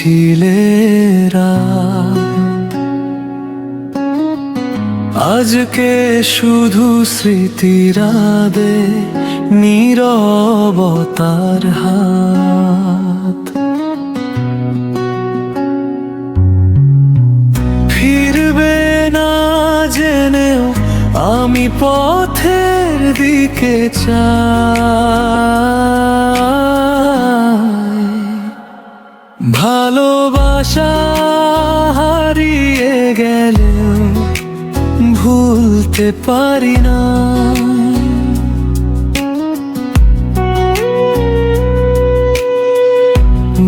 ছিলে রাত। আজকে শুধু স্মৃতিরাদে নীরবতার হাত। ফিরবে না জেনেও আমি পথের দিকে চাই। ভালোবাসা হারিয়ে গেলেও ভুলতে পারি না।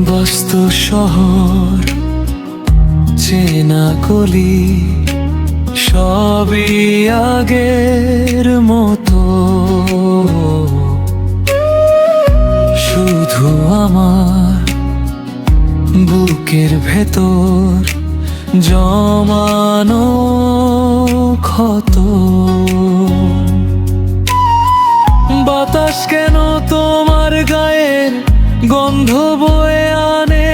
ব্যস্ত শহর, চেনা গলি, সবই আগের মতো। শুধু আমার বুকের ভেতর জমানো ক্ষত। বাতাস কেন তোমার গায়ের গন্ধ বয়ে আনে,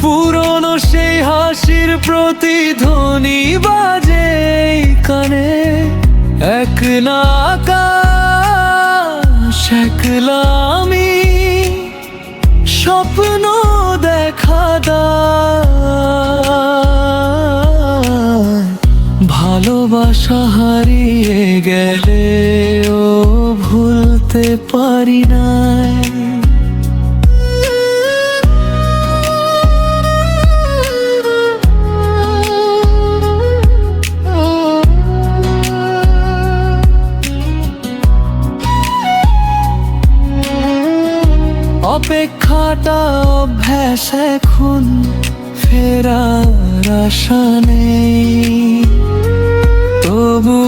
পুরনো সেই হাসির প্রতিধ্বনি বাজে কানে। একলা আকাশ, একলা আমি, স্বপ্ন দেখা দায়। ভালোবাসা হারিয়ে গেলেও ভুলতে পারি নাই। অপেক্ষাটা অভ্যাস, এখন ফেরার আশা নেই। তবু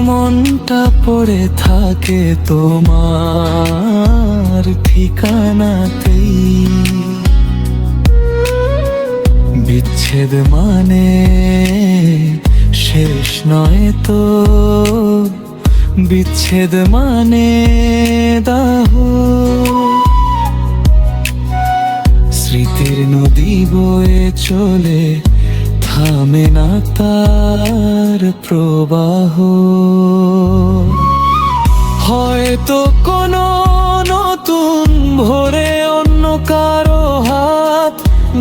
মনটা পড়ে থাকে তোমার ঠিকানাতেই। বিচ্ছেদ মানে শেষ নয় তো, বিচ্ছেদ মানে দাহ। স্মৃতির নদী বয়ে চলে, থামে না তার প্রবাহ। হয়তো কোনো নতুন ভোরে অন্য কারো হাত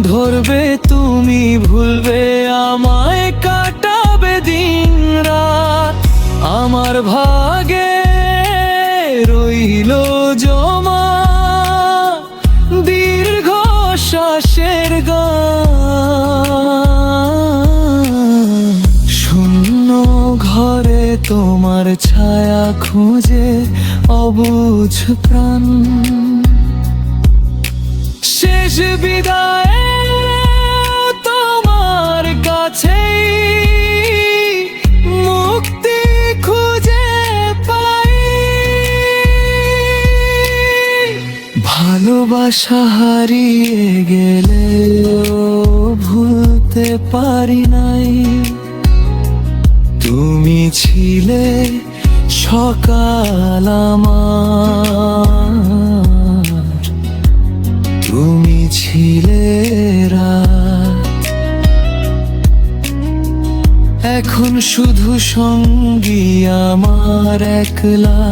ধরবে তুমি, ভুলবে আমায়, কাটাবে দিন রাত। আমার ভাগে রইল জমা দীর্ঘ শ্বাসের গান। শূন্য ঘরে তোমার ছায়া খুঁজে অবুঝ প্রাণ। শেষ বিদায় তোমার কাছেই মুক্তি খুঁজে পাই। ভালোবাসা হারিয়ে গেলেও ভুলতে পারি নাই। তুমি ছিলে সকাল আমার, তুমি ছিলে রাত। এখন শুধু সঙ্গী আমার একলা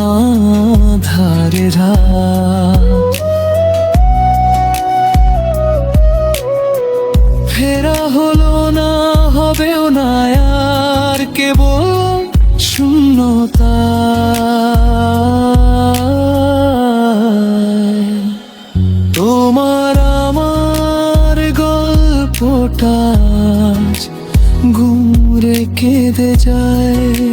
আধারে রাত। ফেরা হলো না, হবেও না আর, কেবল শূন্যতা। তোমার আমার গল্পটা গুমরে কেঁদে যায়।